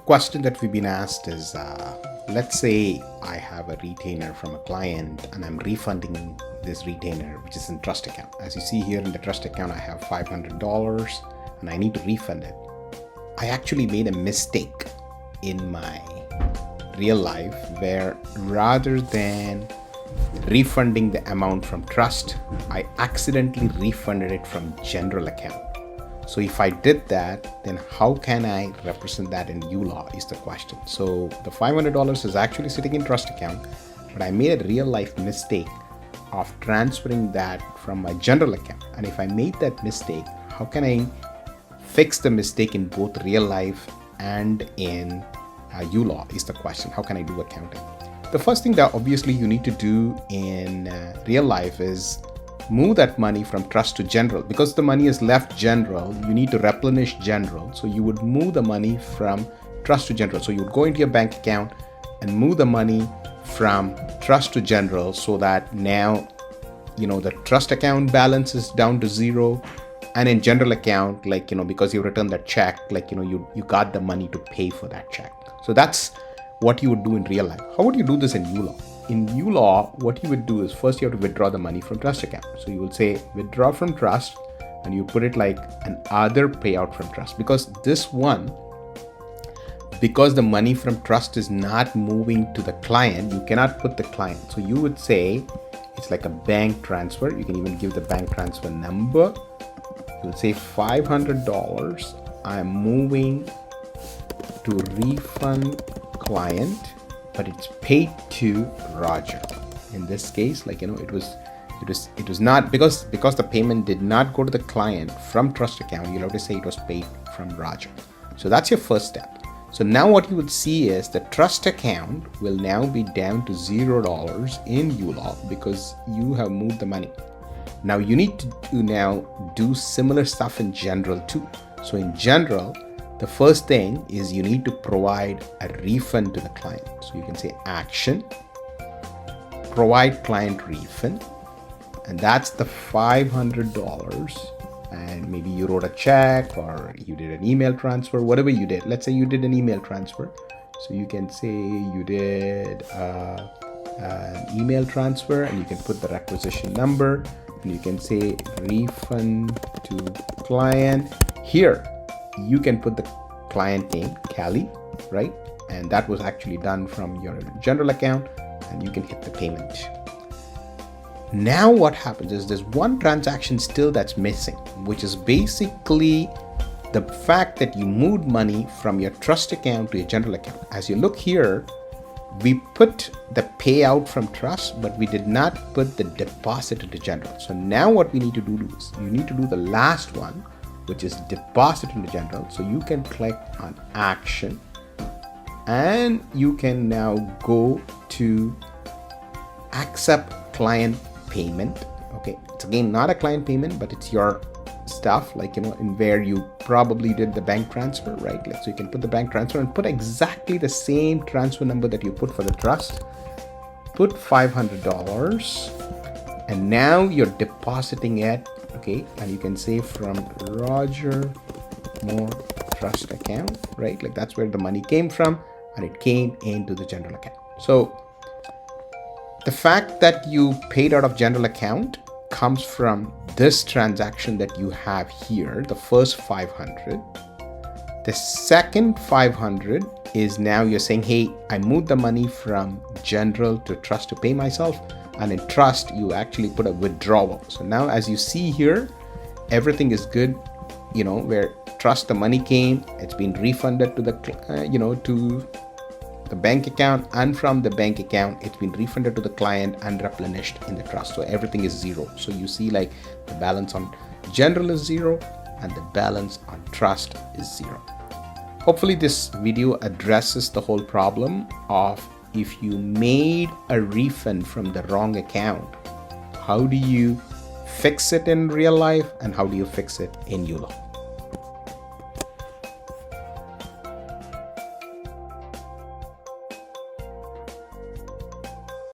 question that we've been asked is, let's say I have a retainer from a client and I'm refunding this retainer, which is in trust account. As you see here in the trust account, I have $500 and I need to refund it. I actually made a mistake in my real life where rather than refunding the amount from trust, I accidentally refunded it from general account. So if I did that, then how can I represent that in uLaw is the question. So the $500 is actually sitting in trust account, but I made a real life mistake of transferring that from my general account. And if I made that mistake, how can I fix the mistake in both real life and in uLaw is the question. How can I do accounting? The first thing that obviously you need to do in real life is move that money from trust to general. Because the money is left general, you need to replenish general. So you would move the money from trust to general. So you would go into your bank account and move the money from trust to general so that now, the trust account balance is down to zero. And in general account, because you returned that check, you got the money to pay for that check. So that's what you would do in real life. How would you do this in uLaw? In uLaw, what you would do is first you have to withdraw the money from trust account. So you will say withdraw from trust and you put it like an other payout from trust, because the money from trust is not moving to the client, you cannot put the client. So you would say it's like a bank transfer. You can even give the bank transfer number. You would say $500 I'm moving to refund client, but it's paid to Roger. In this case, it was not because the payment did not go to the client from trust account. You'll have to say it was paid from Roger. So that's your first step. So now what you would see is the trust account will now be down to $0 in uLaw because you have moved the money. Now you need to now do similar stuff in general too. So in general, the first thing is you need to provide a refund to the client. So you can say action, provide client refund, and that's the $500. And maybe you wrote a check or you did an email transfer, whatever you did. Let's say you did an email transfer. So you can say you did an email transfer and you can put the requisition number and you can say refund to client. Here, you can put the client name, Callie, right? And that was actually done from your general account and you can hit the payment. Now what happens is there's one transaction still that's missing, which is basically the fact that you moved money from your trust account to your general account. As you look here, we put the payout from trust, but we did not put the deposit into general. So now what we need to do is you need to do the last one, which is deposit into general. So you can click on action and you can now go to accept client payment. Okay, it's again not a client payment, but it's your stuff, in where you probably did the bank transfer, right? So you can put the bank transfer and put exactly the same transfer number that you put for the trust. Put $500 and now you're depositing it. Okay, and you can say from Roger Moore trust account, right? That's where the money came from and it came into the general account. So the fact that you paid out of general account comes from this transaction that you have here, the first 500. The second 500 is now you're saying, hey, I moved the money from general to trust to pay myself. And in trust, you actually put a withdrawal. So now as you see here, everything is good, where trust, the money came, it's been refunded to the, to the bank account, and from the bank account, it's been refunded to the client and replenished in the trust. So everything is zero. So you see the balance on general is zero and the balance on trust is zero. Hopefully this video addresses the whole problem of if you made a refund from the wrong account, how do you fix it in real life and how do you fix it in uLaw?